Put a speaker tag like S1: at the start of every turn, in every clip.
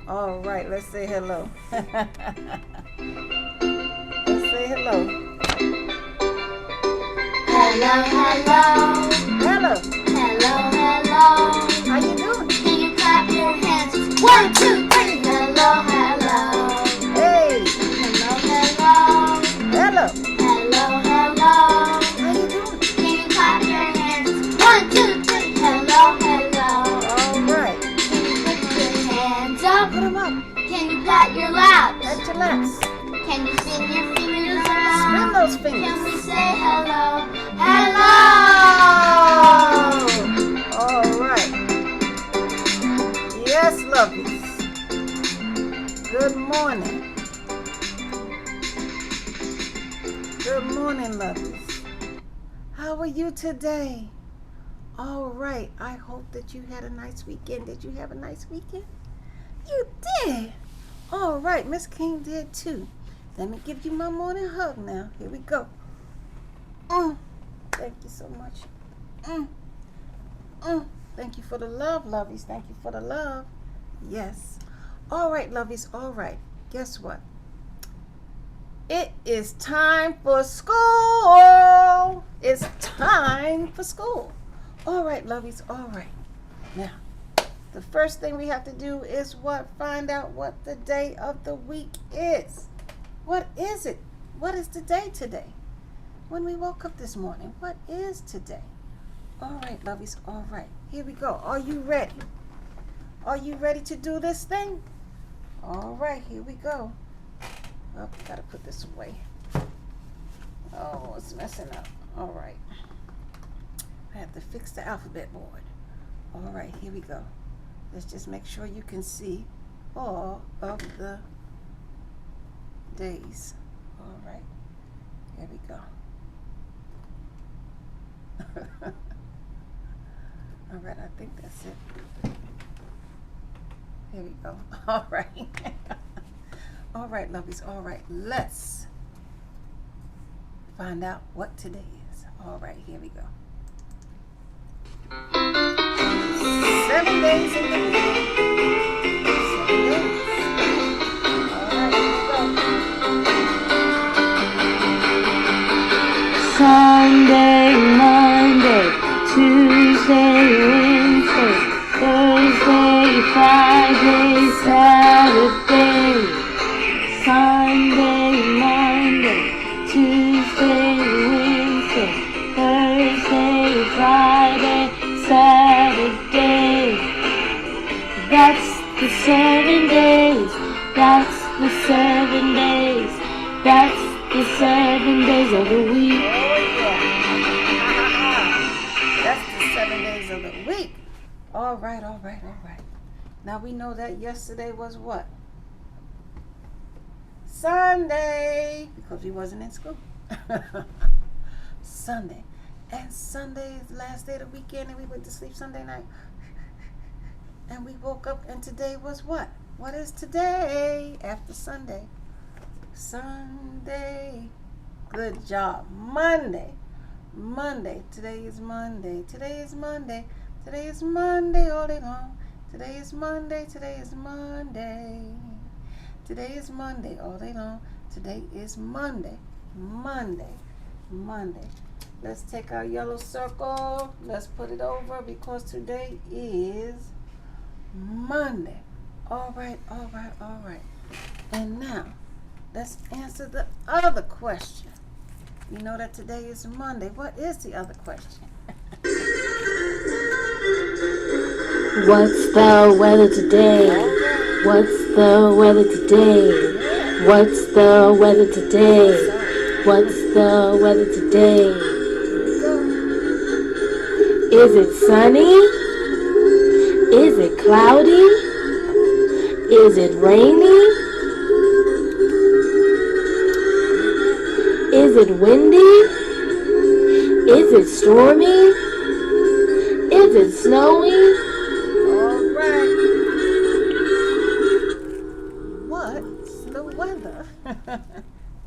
S1: All right, let's say hello. Let's say hello.
S2: Hello, hello.
S1: Hello.
S2: Hello, hello.
S1: How you doing?
S2: Can you clap your hands? 1, 2, 3. Hello, hello.
S1: Hey.
S2: Hello, hello.
S1: Hello.
S2: Hello, hello.
S1: How you doing?
S2: Can you clap your hands? 1, 2, 3. Hello, hello.
S1: All right.
S2: Can you put your hands up?
S1: Put 'em up.
S2: Can you pat your laps?
S1: At your laps.
S2: Can you spin your fingers
S1: Spin
S2: around?
S1: those
S2: Can
S1: fingers.
S2: we say hello? Hello!
S1: All right. Yes, lovies. Good morning. Good morning, lovies. How are you today? All right. I hope that you had a nice weekend. Did you have a nice weekend? You did. All right. Miss King did too. Let me give you my morning hug now. Here we go. Thank you so much. Thank you for the love, lovies. Thank you for the love. Yes. All right, lovies. All right. Guess what? It is time for school. It's time for school. All right, lovies. All right. Now, the first thing we have to do is what? Find out what the day of the week is. What is it? What is the day today? When we woke up this morning, what is today? All right, lovies. All right. Here we go. Are you ready? Are you ready to do this thing? All right. Here we go. Oh, gotta put this away. Oh, it's messing up. All right. I have to fix the alphabet board. All right. Here we go. Let's just make sure you can see all of the days. All right. Here we go. All right, I think that's it. Here we go. All right. All right, lovies. All right, let's find out what today is. All right, here we go. 7 days in the week. 7 days. All right, here we go.
S2: Sunday, Monday, Tuesday, Wednesday, Thursday, Friday, Saturday. Sunday, Monday, Tuesday, Wednesday, Thursday, Friday, Saturday. That's the 7 days. That's the 7 days. That's the 7 days of the week.
S1: Oh, yeah. That's the 7 days of the week. All right, all right, all right. Now we know that yesterday was what? Sunday, because we wasn't in school. Sunday. And Sunday is the last day of the weekend, and we went to sleep Sunday night. And we woke up, and today was what? What is today after Sunday? Sunday. Good job. Monday. Monday. Today is Monday. Today is Monday. Today is Monday all day long. Today is Monday. Today is Monday. Today is Monday all day long. Today is Monday. Monday. Monday. Let's take our yellow circle. Let's put it over because today is Monday. All right, all right, all right. And now, let's answer the other question. You know that today is Monday. What is the other question?
S2: What's the weather today? What's the weather today? What's the weather today? What's the weather today? Is it sunny? Is it cloudy? Is it rainy? Is it windy? Is it stormy? Is it snowy?
S1: All right. What's the weather?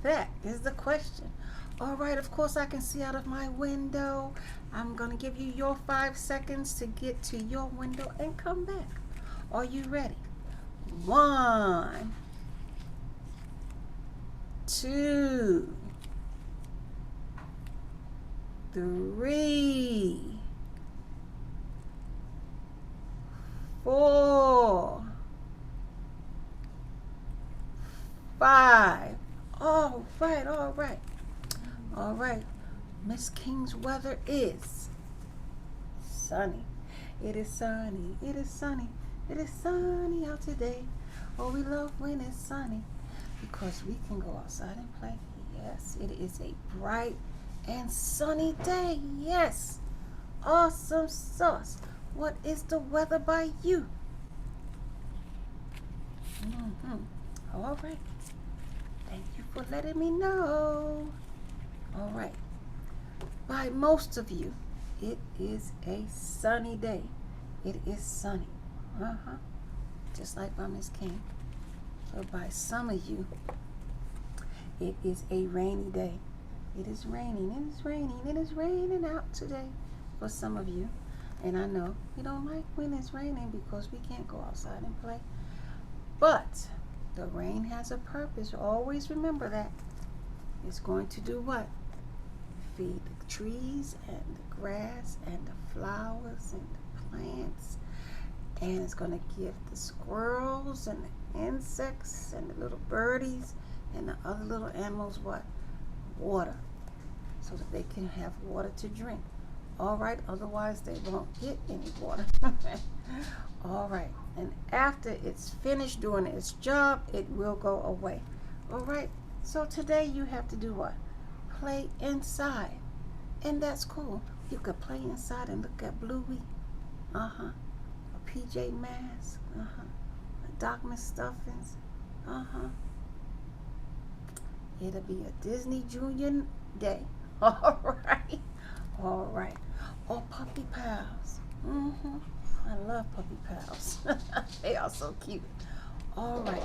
S1: That is the question. All right, of course I can see out of my window. I'm going to give you your 5 seconds to get to your window and come back. Are you ready? 1, 2, 3, 4, 5. All right, all right. All right. Miss King's weather is sunny. It is sunny. It is sunny. It is sunny out today. Oh, we love when it's sunny because we can go outside and play. Yes, it is a bright and sunny day. Yes. Awesome sauce. What is the weather by you? All right. Thank you for letting me know. All right. By most of you, it is a sunny day. It is sunny. Just like by Miss King. So by some of you, it is a rainy day. It is raining. It is raining. It is raining out today for some of you. And I know you don't like when it's raining because we can't go outside and play. But the rain has a purpose. Always remember that. It's going to do what? Feed the trees and the grass and the flowers and the plants. And it's going to give the squirrels and the insects and the little birdies and the other little animals what? Water. So that they can have water to drink. All right, otherwise they won't get any water. All right, and after it's finished doing its job, it will go away. All right, so today you have to do what? Play inside, and that's cool. You could play inside and look at Bluey, a PJ Masks, Doc Stuffins, It'll be a Disney Junior day. All right. All right. Oh, Puppy Pals. I love Puppy Pals. They are so cute. All right.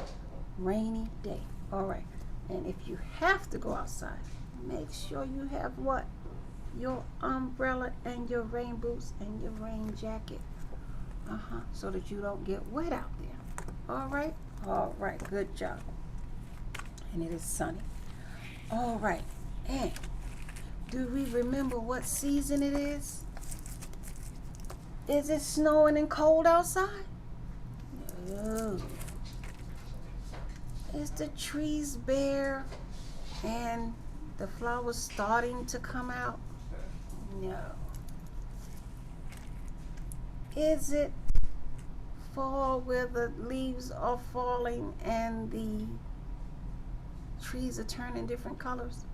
S1: Rainy day. All right. And if you have to go outside, make sure you have what? Your umbrella and your rain boots and your rain jacket. So that you don't get wet out there. All right. All right. Good job. And it is sunny. All right. And do we remember what season it is? Is it snowing and cold outside? No. Is the trees bare and the flowers starting to come out? No. Is it fall where the leaves are falling and the trees are turning different colors?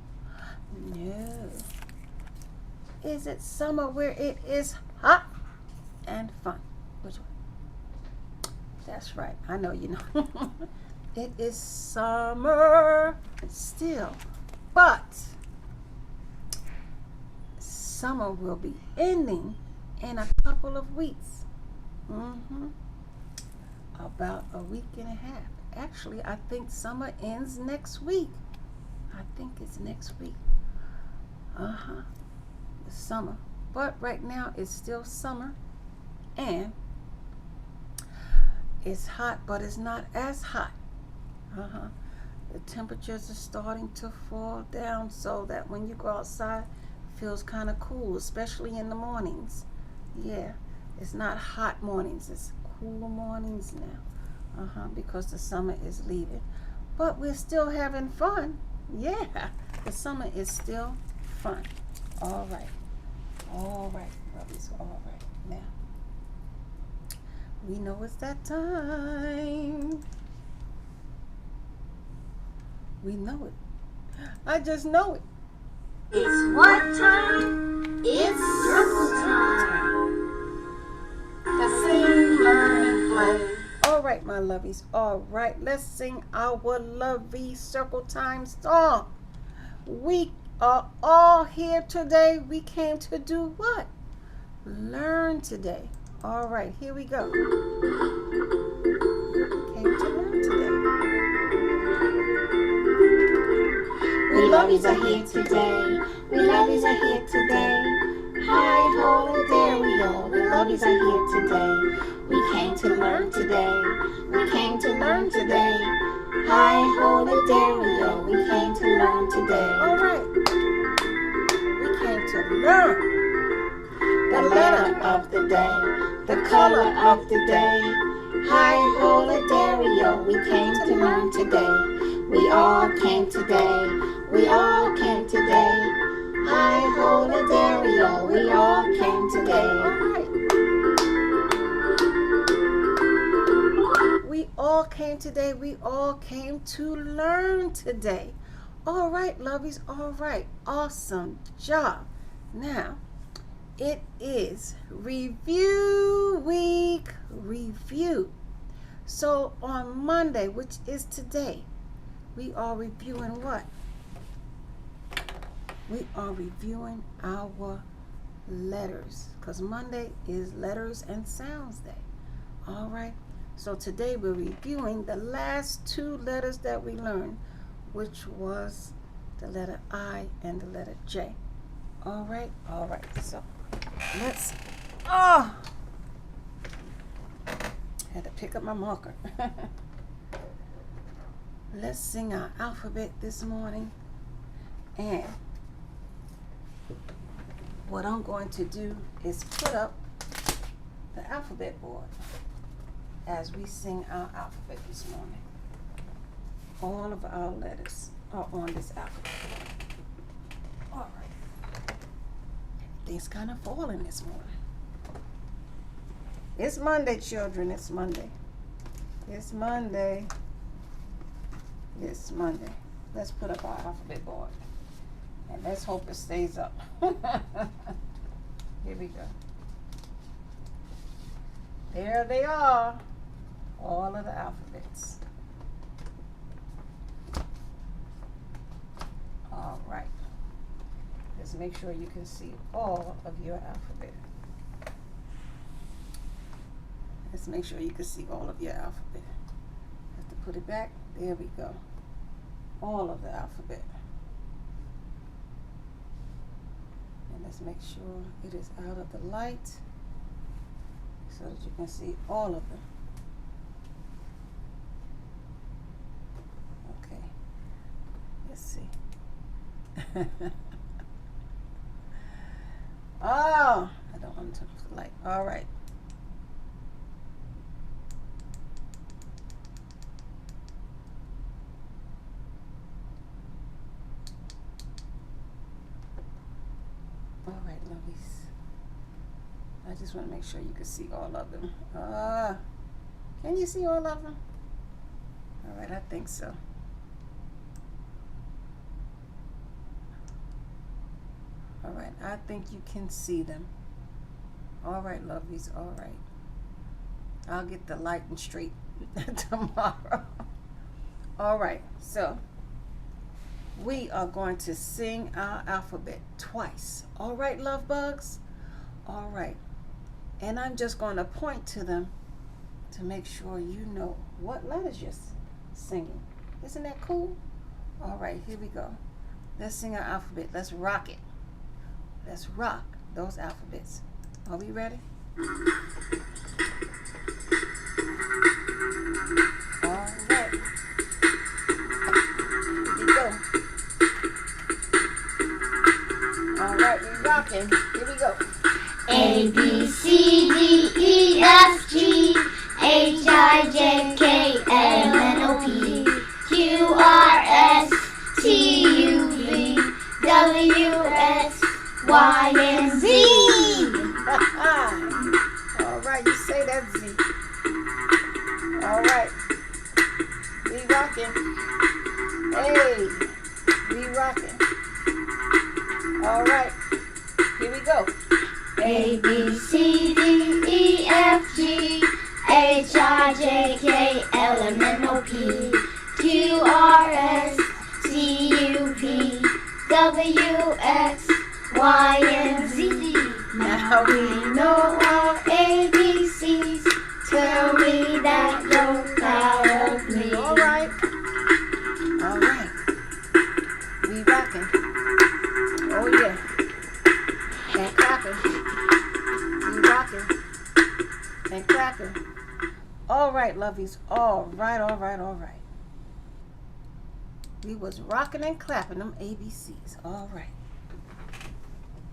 S1: No. Is it summer where it is hot and fun? Which one? That's right. I know you know. It is summer still. But summer will be ending in a couple of weeks. About a week and a half. Actually, I think summer ends next week. I think it's next week. The summer. But right now it's still summer. And it's hot, but it's not as hot. The temperatures are starting to fall down so that when you go outside, it feels kind of cool, especially in the mornings. Yeah, it's not hot mornings, it's cool mornings now. Because the summer is leaving. But we're still having fun. Yeah, the summer is still fun. All right. All right, Lovies. All right. Now, we know it's that time. We know it. I just know it.
S2: It's what time? It's circle time. To sing, learn, and play.
S1: All right, my lovies. All right, let's sing our Lovey Circle Time song. We are all here today. We came to do what? Learn today. All right, here we go. Came to learn today.
S2: We lovies are here today. We lovies are here today. Hi, ho, and there we are. The lovies are here today. We came to learn today. We came to
S1: learn today. Hi, holy Dario, we came to learn today. All right. We came to learn the letter of the day, the color of the day. Hi, holy Dario, we came to learn today. We all came today. We all came today. Hi, holy Dario, we all came today. All right. We all came today. We all came to learn today. All right, lovies. All right. Awesome job. Now, it is review week. Review. So on Monday, which is today, we are reviewing what? We are reviewing our letters, because Monday is Letters and Sounds Day. All right. So today we're reviewing the last two letters that we learned, which was the letter I and the letter J. All right. All right. So let's, had to pick up my marker. Let's sing our alphabet this morning. And what I'm going to do is put up the alphabet board as we sing our alphabet this morning. All of our letters are on this alphabet board. All right. Everything's kind of falling this morning. It's Monday, children. It's Monday. It's Monday. It's Monday. Let's put up our alphabet board. And let's hope it stays up. Here we go. There they are. All of the alphabets. All right. Just make sure you can see all of your alphabet. Let's make sure you can see all of your alphabet. Have to put it back. There we go. All of the alphabet. And let's make sure it is out of the light so that you can see all of them. Okay. Let's see. Oh, I don't want to turn off the light. All right. All right, lovies. I just want to make sure you can see all of them. Can you see all of them? All right, I think so. All right, I think you can see them. All right, lovies, all right. I'll get the light and straight tomorrow. All right, so we are going to sing our alphabet twice. All right, love bugs? All right. And I'm just going to point to them to make sure you know what letters you're singing. Isn't that cool? All right, here we go. Let's sing our alphabet. Let's rock it. Let's rock those alphabets. Are we ready? All right. Here we go. All right, we're rocking. Here we go.
S3: A, B, C, D, E, F, G, H, I, J, K, L, M, N, O, P, Q, R, S, T, U, V, W, X, Y, and Z.
S1: All right, you say that Z. All right. We rocking. Hey, we rocking. All right, here we go.
S3: A, B, C, D, E, F, G, H, I, J, K, L, M, N, O, P, Q, R, S, T, U, V, W, X, Y, and Z. Now we know our ABCs. Tell me that you're proud of me.
S1: All right. All right. We rocking. Oh, yeah. And clapping. We rocking. And clapping. All right, lovies. All right, all right, all right. We was rocking and clapping them ABCs. All right.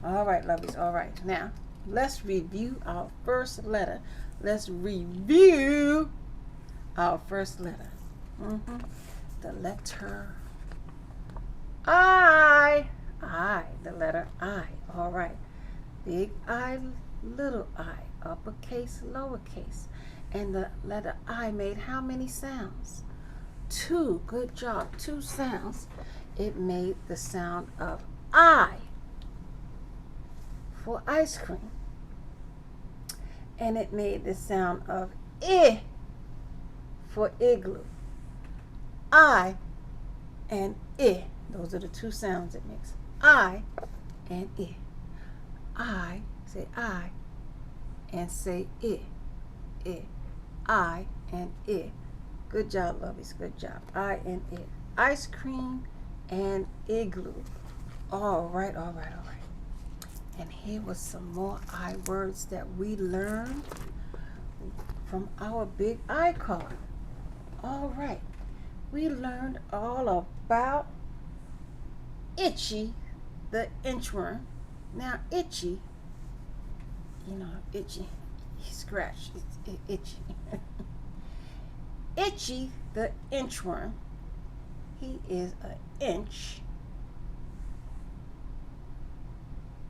S1: All right, lovies. All right. Now, let's review our first letter. Let's review our first letter. The letter I. The letter I. All right. Big I, little I, uppercase, lowercase. And the letter I made how many sounds? 2. Good job. 2 sounds. It made the sound of I for ice cream. And it made the sound of I for igloo. I and I. Those are the 2 sounds it makes. I and I. I, say I, and say I. I and I. Good job, lovies. Good job. I and I. Ice cream and igloo. All right, all right, all right. And here was some more I words that we learned from our big I card. All right. We learned all about Itchy the inchworm. Now, Itchy, itchy. He scratched. It's itchy. Itchy the inchworm. He is an inch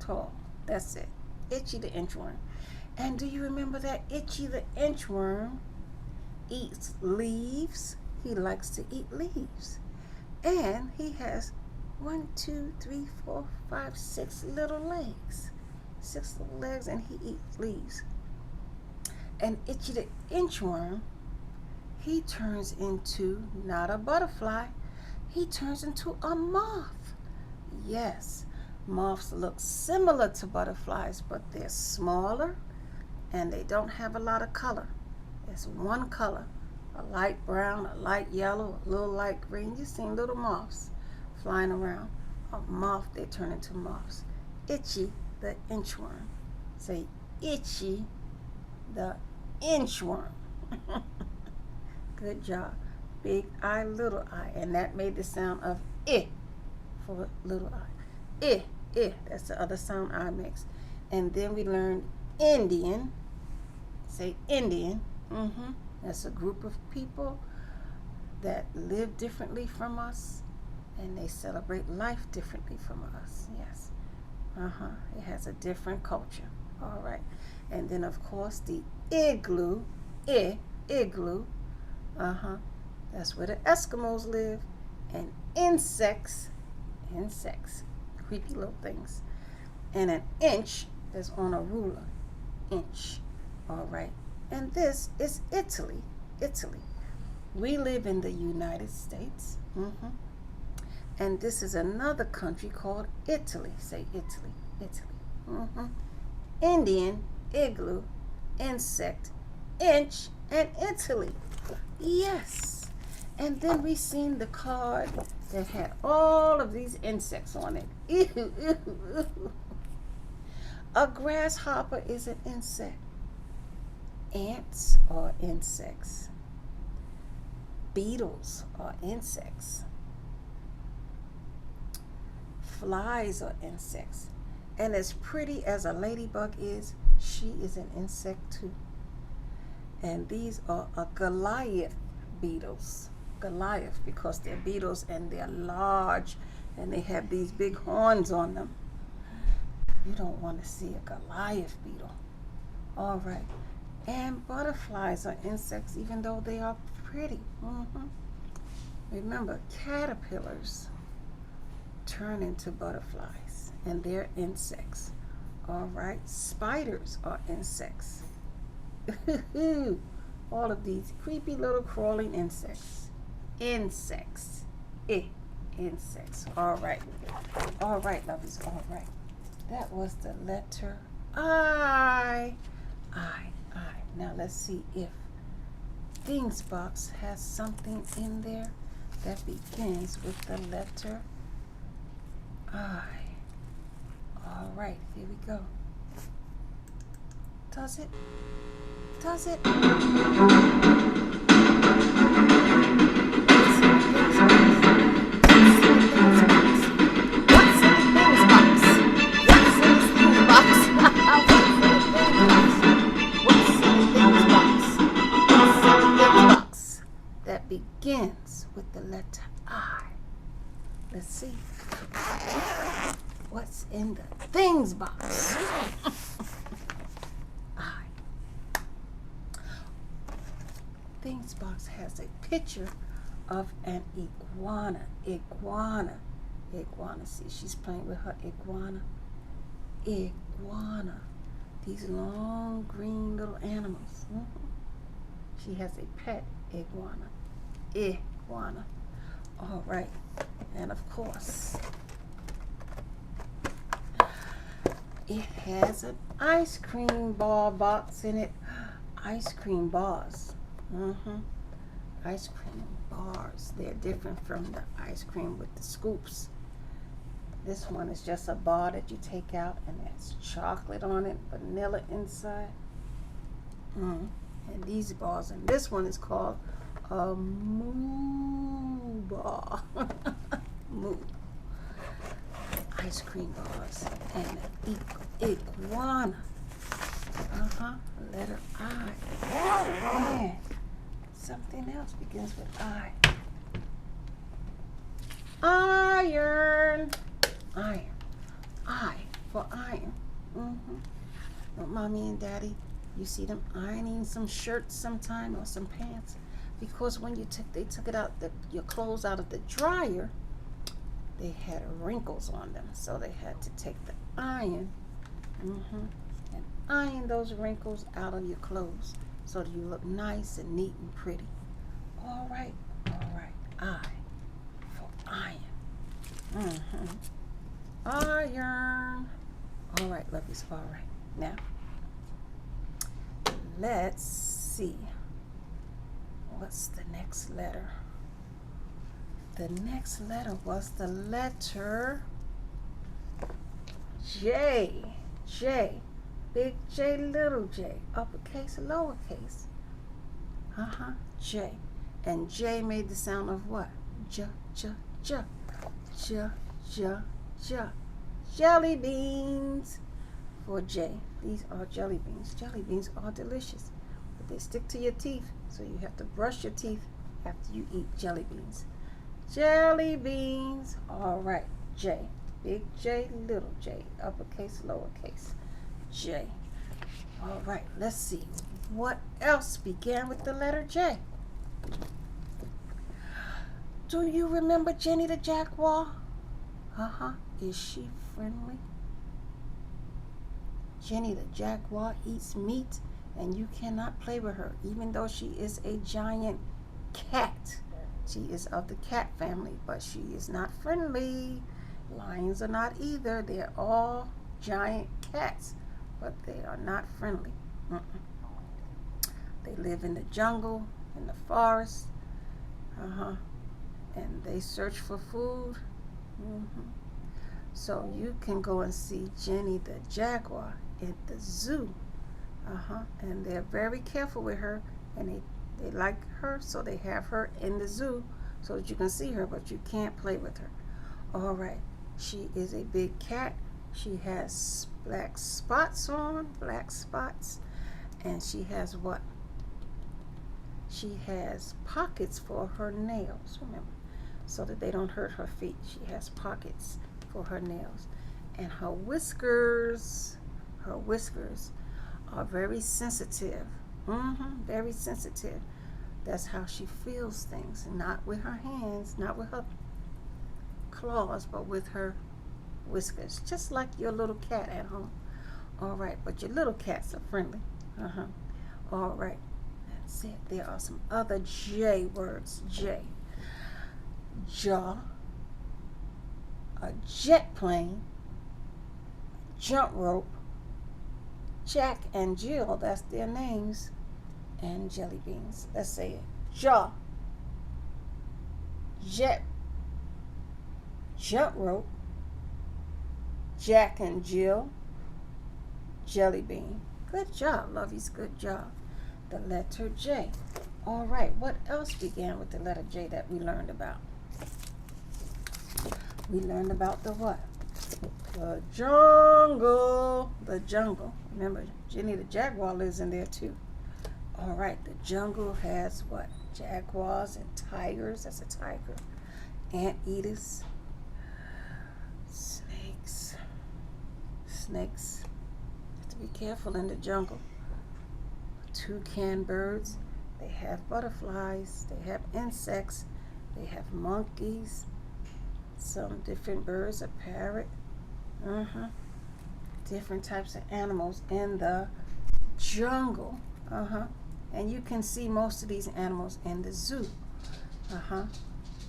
S1: tall. That's it. Itchy the inchworm. And do you remember that Itchy the inchworm eats leaves? He likes to eat leaves. And he has 1, 2, 3, 4, 5, 6 little legs. 6 little legs, and he eats leaves. And Itchy the inchworm, he turns into not a butterfly, he turns into a moth. Yes, moths look similar to butterflies, but they're smaller and they don't have a lot of color. It's one color, a light brown, a light yellow, a little light green. You've seen little moths flying around. A moth, they turn into moths. Itchy the inchworm. Say Itchy the inchworm. Good job. Big I, little I. And that made the sound of I for little I. I. That's the other sound I makes. And then we learned Indian. Say Indian. That's a group of people that live differently from us, and they celebrate life differently from us. Yes. It has a different culture. All right. And then, of course, the igloo. Igloo. That's where the Eskimos live. And insects. Creepy little things. And an inch is on a ruler. Inch. All right. And this is Italy. Italy. We live in the United States. And this is another country called Italy. Say Italy. Italy. Indian, igloo, insect, inch, and Italy. Yes. And then we seen the card that had all of these insects on it. Ew. A grasshopper is an insect. Ants are insects. Beetles are insects. Flies are insects. And as pretty as a ladybug is, she is an insect too. And these are a Goliath beetles. Goliath, because they're beetles and they're large and they have these big horns on them. You don't want to see a Goliath beetle. All right. And butterflies are insects, even though they are pretty. Remember, caterpillars turn into butterflies, and they're insects. All right. Spiders are insects. All of these creepy little crawling insects. Insects. Insects. All right. All right, lovies. All right. That was the letter I. Now let's see if Things Box has something in there that begins with the letter I. All right, here we go. Does it? Does it? What's in the things box? What's in the things box? What's in the things box? What's in the things box that begins with the letter I? Let's see. What's in the things box? I. Things box has a picture of an iguana. Iguana. See, she's playing with her iguana. Iguana. These long green little animals. She has a pet iguana. Iguana. All right. And of course, it has an ice cream bar box in it. Ice cream bars. Ice cream bars. They're different from the ice cream with the scoops. This one is just a bar that you take out and there's chocolate on it, vanilla inside. And these bars, and this one is called a moo bar. Moo. Ice cream bars and an iguana. Letter I. And something else begins with I. Iron. Iron. I for iron. But mommy and daddy, you see them ironing some shirts sometime or some pants, because when they took it out, your clothes out of the dryer, they had wrinkles on them, so they had to take the iron and iron those wrinkles out of your clothes so that you look nice and neat and pretty. All right. I for iron. Iron. All right, lovies. All right. Now, let's see. What's the next letter? The next letter was the letter J. J. Big J, little j. Uppercase, lowercase. J. And J made the sound of what? J, j, j. J, j, j. Jelly beans for J. These are jelly beans. Jelly beans are delicious, but they stick to your teeth, so you have to brush your teeth after you eat jelly beans. Jelly beans. All right. J. Big J, little j. Uppercase, lowercase. J. All right. Let's see. What else began with the letter J? Do you remember Jenny the Jaguar? Is she friendly? Jenny the Jaguar eats meat, and you cannot play with her, even though she is a giant cat. She is of the cat family, but she is not friendly. Lions are not either. They're all giant cats, but they are not friendly. They live in the jungle, in the forest, and they search for food. So you can go and see Jenny the Jaguar at the zoo. And they're very careful with her, and they like her, so they have her in the zoo so that you can see her, but you can't play with her. All right. She is a big cat. She has black spots on, and she has what? She has pockets for her nails, remember, so that they don't hurt her feet. She has pockets for her nails. And her whiskers are very sensitive. Very sensitive. That's how she feels things. Not with her hands, not with her claws, but with her whiskers. Just like your little cat at home. All right, but your little cats are friendly. All right, that's it. There are some other J words. J. Jaw. A jet plane. Jump rope. Jack and Jill, that's their names. And jelly beans. Let's say it. Jaw. Jet. Jump rope. Jack and Jill. Jelly bean. Good job, lovies. Good job. the letter J. All right, what else began with the letter J that we learned about? We learned about the what? The jungle. The jungle. Remember, Jenny the Jaguar lives in there too. All right, the jungle has what? Jaguars and tigers. That's a tiger. Anteaters. Snakes. Snakes. Have to be careful in the jungle. Toucan birds. They have butterflies. They have insects. They have monkeys. Some different birds, a parrot. Different types of animals in the jungle. And you can see most of these animals in the zoo.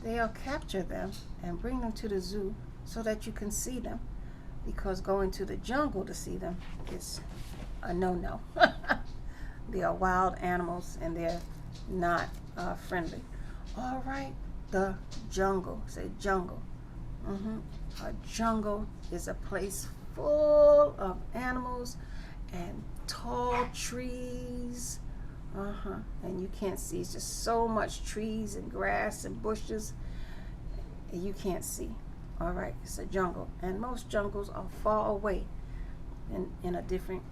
S1: They'll capture them and bring them to the zoo so that you can see them, because going to the jungle to see them is a no-no. They are wild animals and they're not friendly. All right, the jungle. Say jungle. A jungle is a place full of animals and tall trees. And you can't see. It's just so much trees and grass and bushes, and you can't see. All right, it's a jungle, and most jungles are far away in a different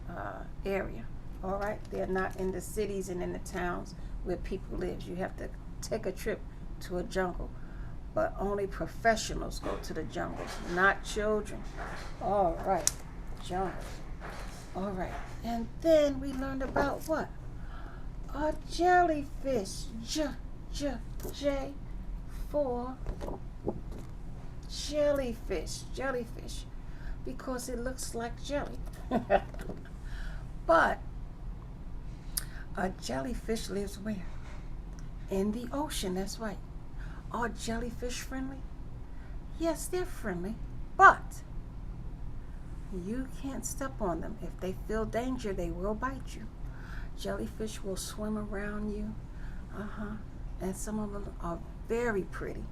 S1: area. All right, they're not in the cities and in the towns where people live. You have to take a trip to a jungle, but only professionals go to the jungles, not children. All right, jungle. All right, and then we learned about what? A jellyfish. J for jellyfish. Jellyfish, because it looks like jelly. But a jellyfish lives where? In the ocean, that's right. Are jellyfish friendly? Yes, they're friendly, but you can't step on them. If they feel danger, they will bite you. Jellyfish will swim around you. And some of them are very pretty,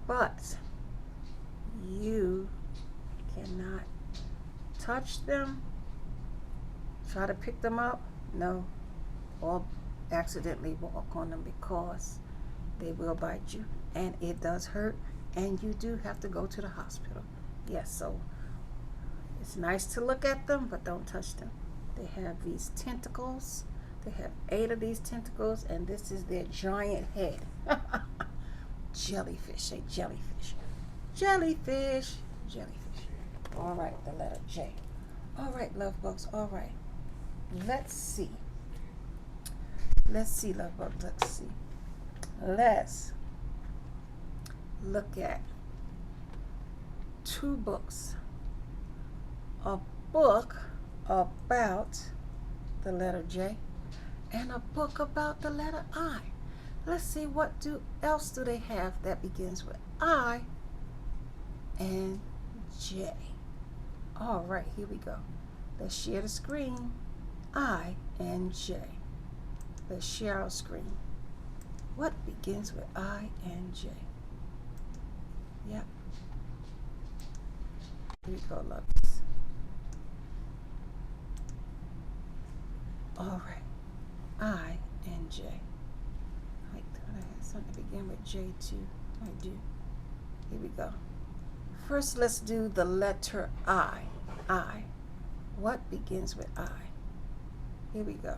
S1: but you cannot touch them, try to pick them up, no, or accidentally walk on them, because they will bite you, and it does hurt, and you do have to go to the hospital. Yes, so it's nice to look at them, but don't touch them. They have these tentacles. They have 8 of these tentacles, and this is their giant head. Jellyfish. Say jellyfish. Jellyfish. Jellyfish. All right, the letter J. All right, love bugs. All right. Let's see. Let's see, love bugs. Let's see. Let's look at 2 books. A book about the letter J and a book about the letter I. Let's see, what else do they have that begins with I and J. All right, here we go. Let's share the screen. I and J. Let's share our screen. What begins with I and J? Yep. Here we go, loves. All right. I and J. I thought I had something to begin with J too. I do. Here we go. First, let's do the letter I. I. What begins with I? Here we go.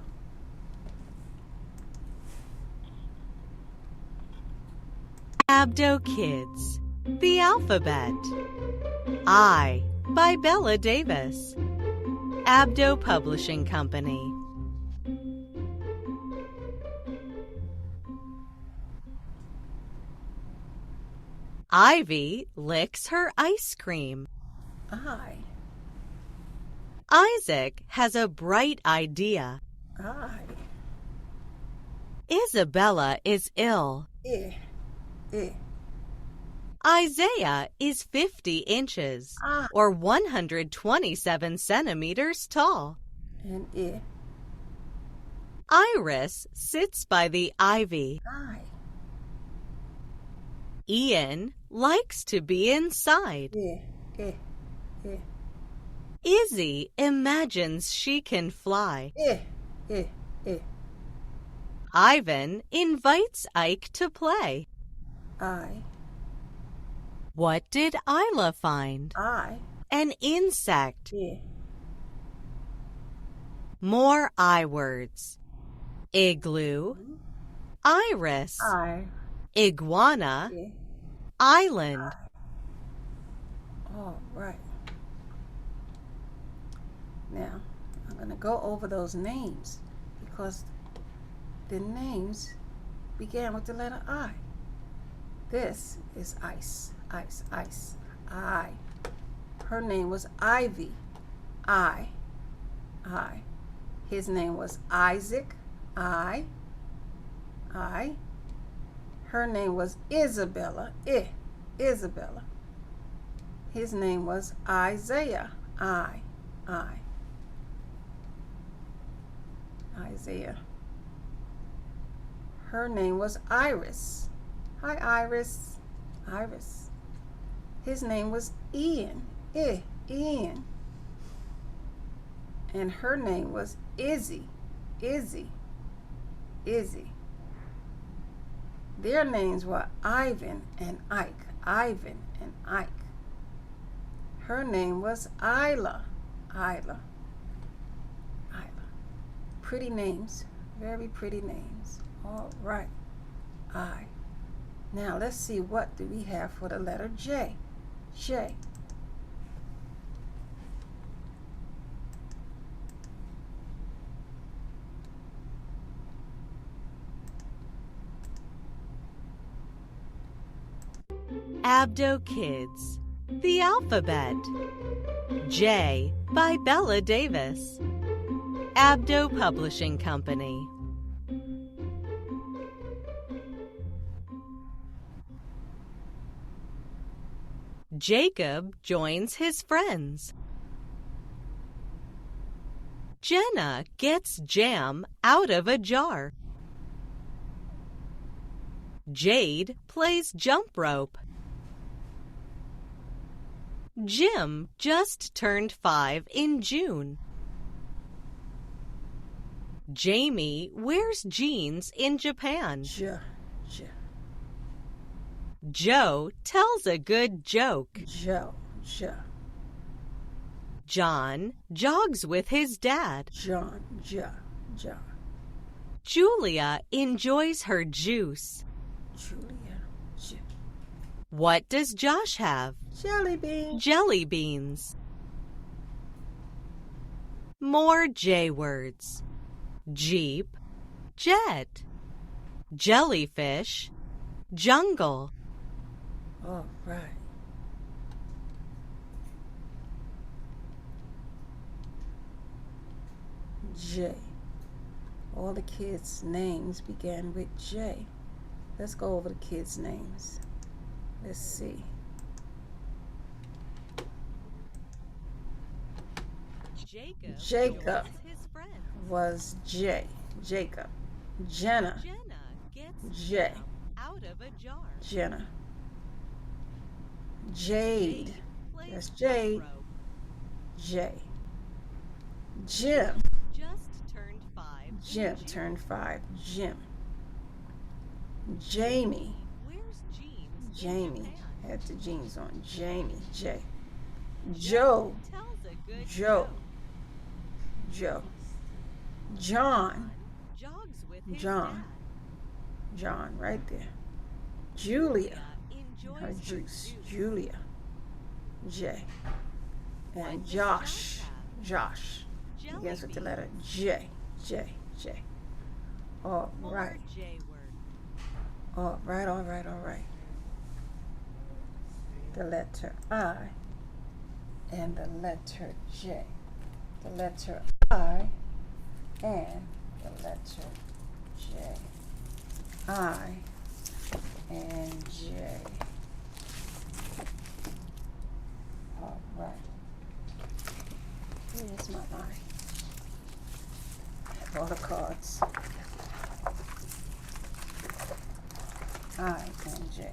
S4: Abdo Kids, The Alphabet. I by Bella Davis. Abdo Publishing Company. Ivy licks her ice cream.
S1: I.
S4: Isaac has a bright idea.
S1: I.
S4: Isabella is ill.
S1: Eh. Eh.
S4: Isaiah is 50 inches, or 127 centimeters tall.
S1: And eh.
S4: Iris sits by the ivy.
S1: I.
S4: Ian likes to be inside.
S1: Eh. Eh. Eh.
S4: Izzy imagines she can fly.
S1: Eh. Eh. Eh.
S4: Ivan invites Ike to play.
S1: I.
S4: What did Isla find? An insect.
S1: Yeah.
S4: More I words. Igloo, iris, iguana,
S1: Yeah.
S4: island.
S1: All right. Now, I'm going to go over those names because the names began with the letter I. This is ice, ice, ice. I. Her name was Ivy. I. His name was Isaac. I. Her name was Isabella. Isabella. His name was Isaiah. I. Isaiah. Her name was Iris. Hi, Iris. Iris. His name was Ian. Ian. And her name was Izzy. Izzy. Their names were Ivan and Ike. Ivan and Ike. Her name was Isla. Pretty names. Very pretty names. All right. I. Now let's see, what do we have for the letter J? J.
S4: Abdo Kids, The Alphabet. J by Bella Davis. Abdo Publishing Company. Jacob joins his friends. Jenna gets jam out of a jar. Jade plays jump rope. Jim just turned 5 in June. Jamie wears jeans in Japan. Joe tells a good joke. John jogs with his dad. Julia enjoys her juice. What does Josh have? Jelly beans. More J words. Jeep, jet, jellyfish, jungle.
S1: All right. J. All the kids' names began with J. Let's go over the kids' names. Let's see. Jacob was J. Jacob. Jenna. J. Jenna. Jade. That's Jade. J. Jim. Jim turned 5. Jim. Jamie. Jamie had the jeans on. Jamie. J. Joe. Joe. John. John right there. Julia. Her juice. Julia. J. And Josh. Begins with the letter J. All right. All right. The letter I and the letter J. The letter I and the letter J. I and J. All right. Here's my I. I have all the cards. I and J.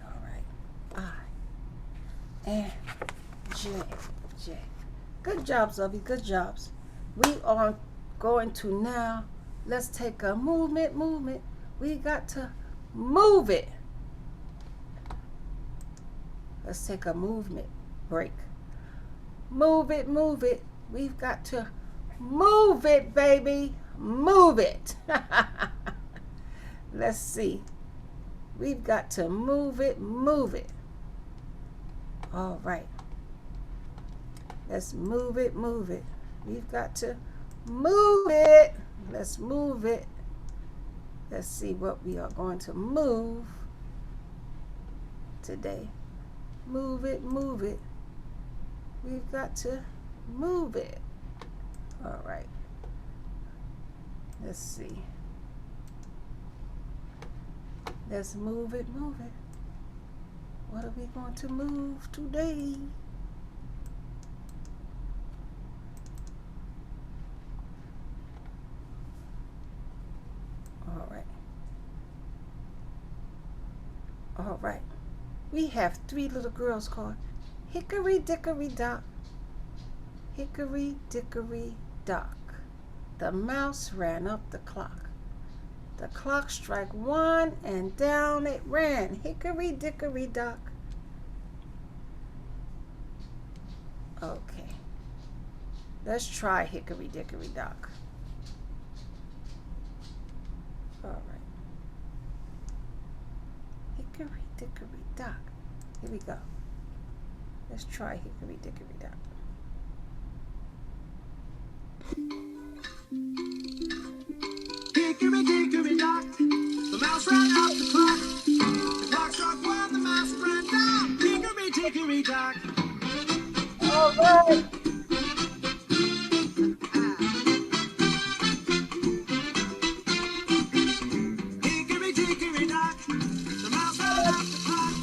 S1: All right. I and J. Good jobs, Lovey. Good jobs. We are going to now Let's take a movement. We got to move it. Let's take a movement break. Move it. We've got to move it, baby. Move it. Let's see. We've got to move it. All right. Let's move it. We've got to move it. Let's move it. Let's see what we are going to move today. Move it. We've got to move it. All right. Let's see. Let's move it. What are we going to move today? All right. We have 3 little girls called Hickory Dickory Dock. Hickory Dickory Dock. The mouse ran up the clock. The clock struck 1 and down it ran. Hickory Dickory Dock. Okay. Let's try Hickory Dickory Dock. All right. Hickory Dickory Dock. Here we go. Let's try Hickory Dickory Dock.
S5: Hickory Dickory Dock, the mouse ran up the clock. The clock struck 1, the mouse ran down. Hickory Dickory Dock.
S1: All right.
S5: Hickory Dickory Dock, the mouse ran up the clock.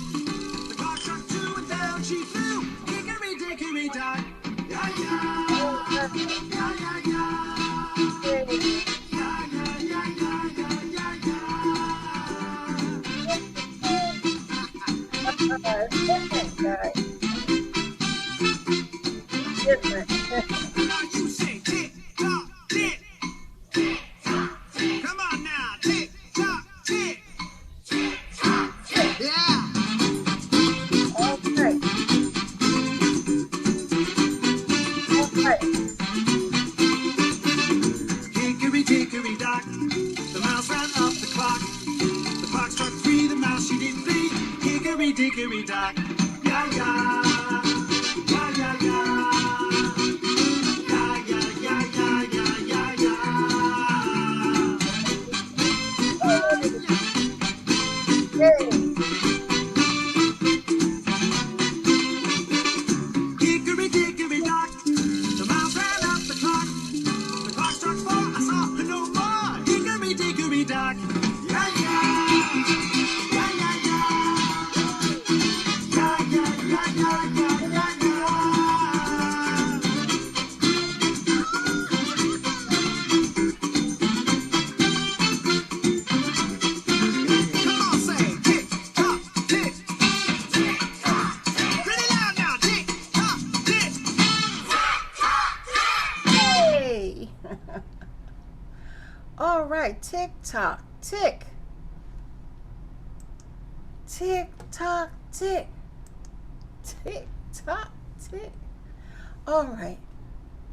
S5: The clock struck 2 and down she flew. Hickory Dickory Dock. Yeah, yeah. Yeah, yeah, yeah.
S1: Different.
S5: Now you say tick tock tick. Come on now, tick tock tick. Yeah.
S1: Okay.
S5: Hickory Dickory Dock, the mouse ran up the clock. The clock struck 3, the mouse she did flee. Hickory Dickory Dock. Yeah, yeah. Yeah, yeah, yeah. Yeah, yeah, yeah, yeah, yeah, yeah, yeah.
S1: Hey.
S5: Hickory Dickory Dock, the mouse ran up the clock. The clock struck 4, I saw her no more. Hickory Dickory Dock. Yeah, yeah. Yeah, yeah, yeah. Yeah, yeah, yeah, yeah, yeah, yeah, yeah. Come on, say tick tock tick. Pretty loud now, tick tock tick.
S1: Hey. All right. Tick tock tick. Tick tock tick. Tick tock tick. All right.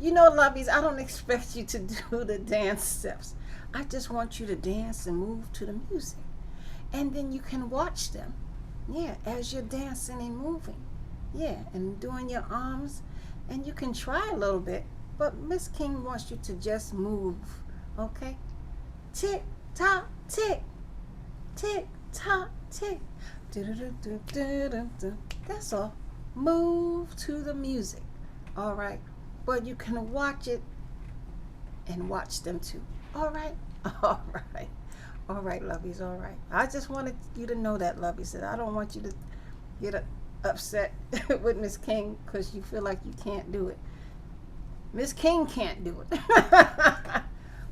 S1: You know, Lovies, I don't expect you to do the dance steps. I just want you to dance and move to the music. And then you can watch them. Yeah, as you're dancing and moving. Yeah, and doing your arms. And you can try a little bit, but Miss King wants you to just move. Okay? Tick tock tick. Tick tock tick. Do-do-do-do-do-do-do. That's all. Move to the music. All right? But you can watch it and watch them too. All right? All right. All right, Lovies, all right. I just wanted you to know that, Lovies, that I don't want you to get upset with Miss King because you feel like you can't do it. Miss King can't do it.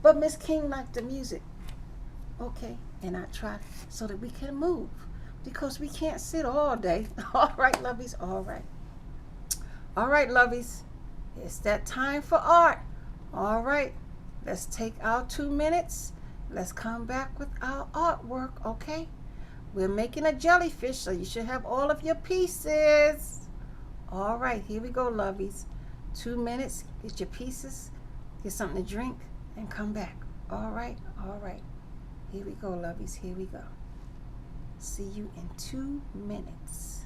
S1: But Miss King liked the music. Okay, and I tried so that we can move because we can't sit all day. All right, Lovies, all right. All right, Lovies, it's that time for art. All right, Let's take our 2 minutes. Let's come back with our artwork, okay? We're making a jellyfish, so you should have all of your pieces. All right, here we go, lovies. 2 minutes, get your pieces, get something to drink, and come back. All right, all right. Here we go, lovies, here we go. See you in 2 minutes.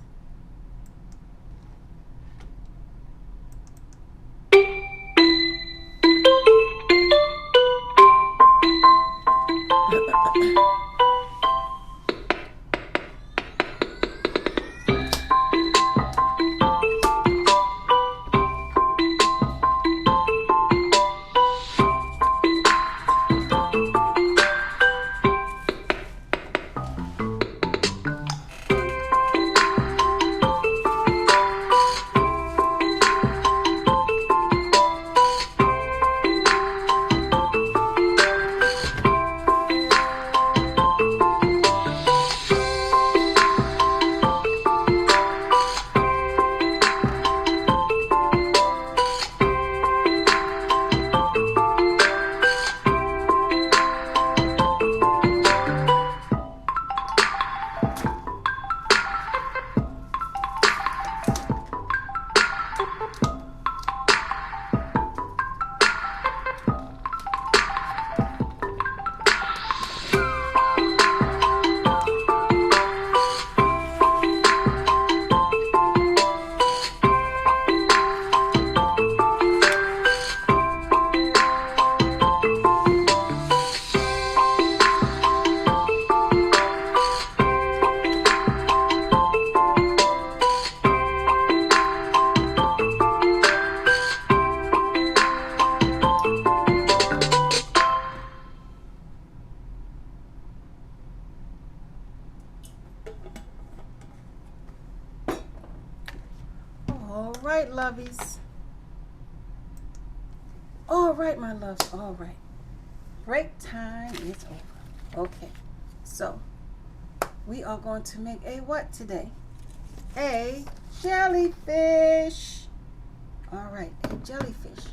S1: All right, lovies. All right, my loves. All right. Break time is over. Okay. So, we are going to make a what today? A jellyfish. All right, a jellyfish.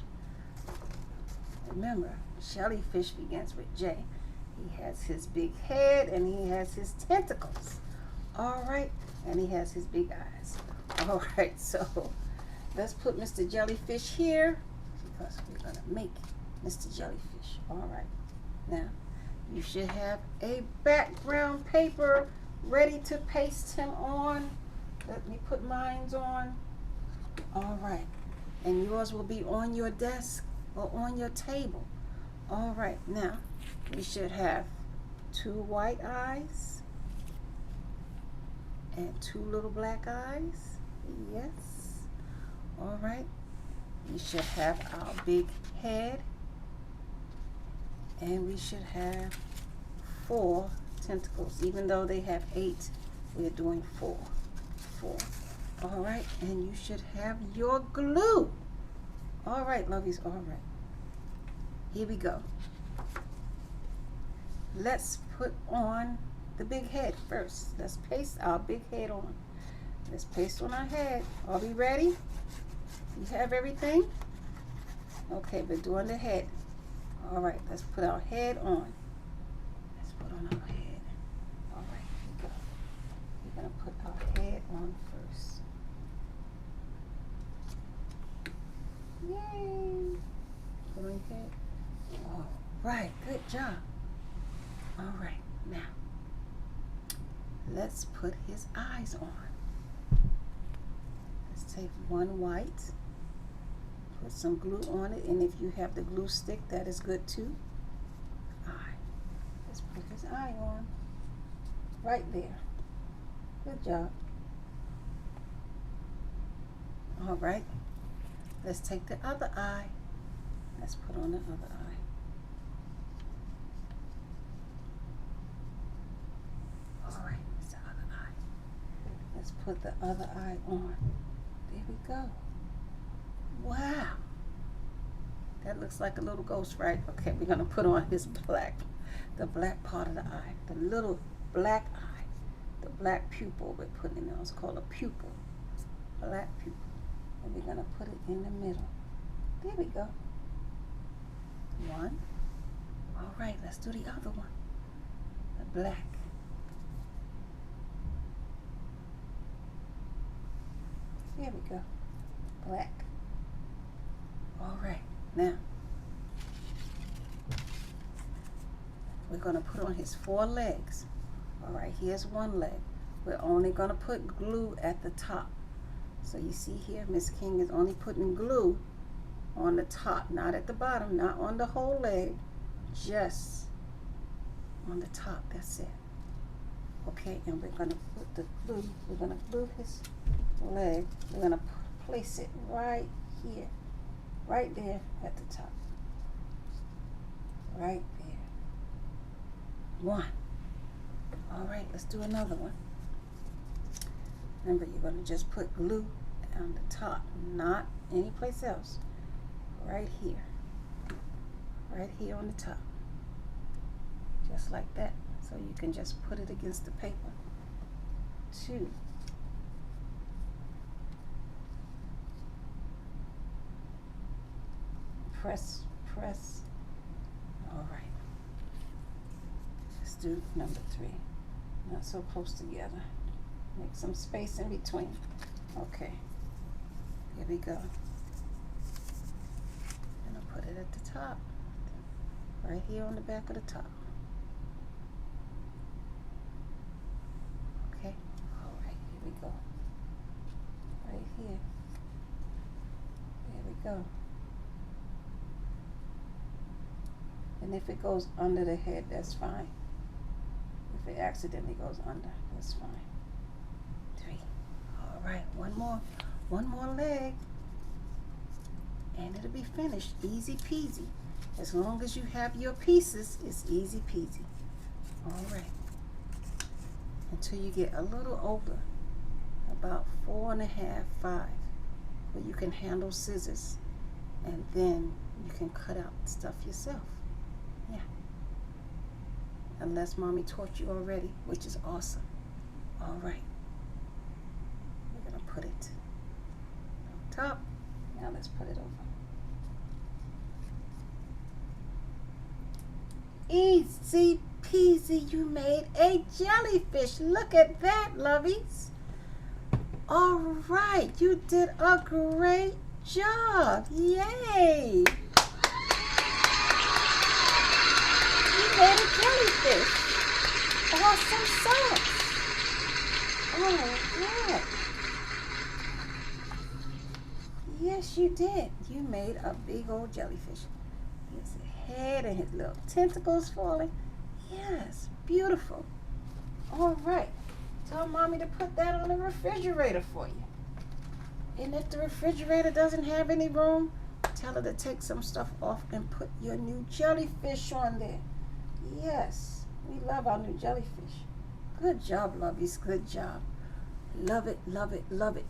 S1: Remember, jellyfish begins with J. He has his big head and he has his tentacles. All right, and he has his big eyes. All right, so let's put Mr. Jellyfish here because we're going to make Mr. Jellyfish. All right, now you should have a background paper ready to paste him on. Let me put mine on. All right, and yours will be on your desk or on your table. All right, now you should have 2 white eyes and 2 little black eyes. Yes. All right. We should have our big head. And we should have 4 tentacles. Even though they have 8, we're doing 4. 4. All right. And you should have your glue. All right, lovies. All right. Here we go. Let's put on the big head first. Let's paste our big head on. Let's paste on our head. Are we ready? You have everything? Okay, we're doing the head. All right, let's put our head on. Let's put on our head. All right, here we go. We're going to put our head on first. Yay! Put on your head. All right, good job. All right, now let's put his eyes on. Let's take 1 white, put some glue on it, and if you have the glue stick, that is good too. Eye. Let's put his eye on right there. Good job. All right, let's take the other eye. Let's put on the other eye. All right, it's the other eye. Let's put the other eye on. There we go. Wow. That looks like a little ghost, right? Okay, we're going to put on his the black part of the eye. The little black eye. The black pupil we're putting in there. It's called a pupil. Black pupil. And we're going to put it in the middle. There we go. 1, All right, let's do the other one. The black. There we go. Black. All right, now we're going to put on his 4 legs. All right, here's one leg. We're only going to put glue at the top. So you see here, Miss King is only putting glue on the top, not at the bottom, not on the whole leg, just on the top. That's it. Okay, and we're going to put the glue, we're going to glue his leg. We're going to place it right here, right there at the top. Right there. 1. All right, let's do another one. Remember, you're going to just put glue on the top, not anyplace else. Right here. Right here on the top. Just like that. So you can just put it against the paper. 2. Press, press. All right. Let's do number 3. Not so close together. Make some space in between. Okay. Here we go. And I'll put it at the top. Right here on the back of the top. Okay. All right. Here we go. Right here. There we go. And if it goes under the head, that's fine. If it accidentally goes under, that's fine. 3. All right, one more leg, and it'll be finished. Easy peasy. As long as you have your pieces, it's easy peasy. All right. Until you get a little older, about 4 1/2, 5, where you can handle scissors, and then you can cut out stuff yourself. Yeah. Unless mommy taught you already, which is awesome. All right. We're going to put it on top. Now let's put it over. Easy peasy, you made a jellyfish. Look at that, lovies. All right, you did a great job. Yay. Made a jellyfish. Awesome sauce. All right. Yes, you did. You made a big old jellyfish. His head and his little tentacles falling. Yes, beautiful. All right. Tell mommy to put that on the refrigerator for you. And if the refrigerator doesn't have any room, tell her to take some stuff off and put your new jellyfish on there. Yes, we love our new jellyfish. Good job, lovies. Good job. Love it, love it, love it,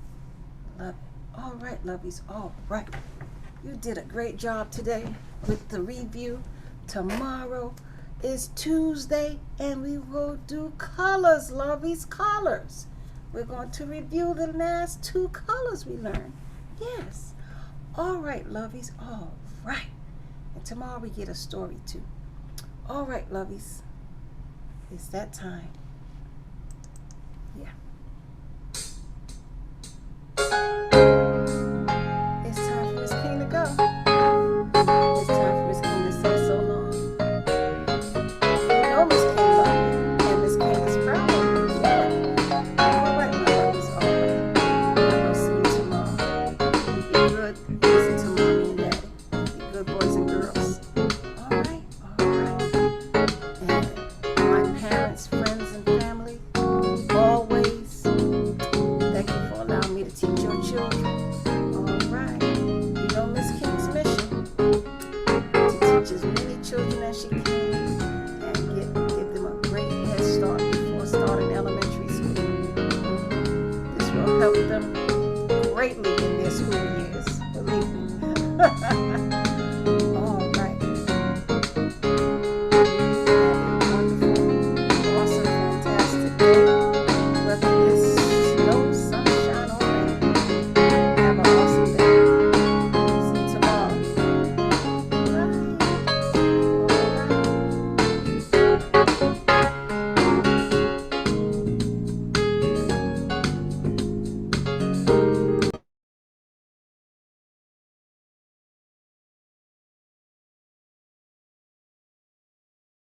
S1: love it. All right, lovies. All right. You did a great job today with the review. Tomorrow is Tuesday, and we will do colors, lovies, colors. We're going to review the last 2 colors we learned. Yes. All right, lovies. All right. And tomorrow we get a story, too. All right, lovies. It's that time. Yeah.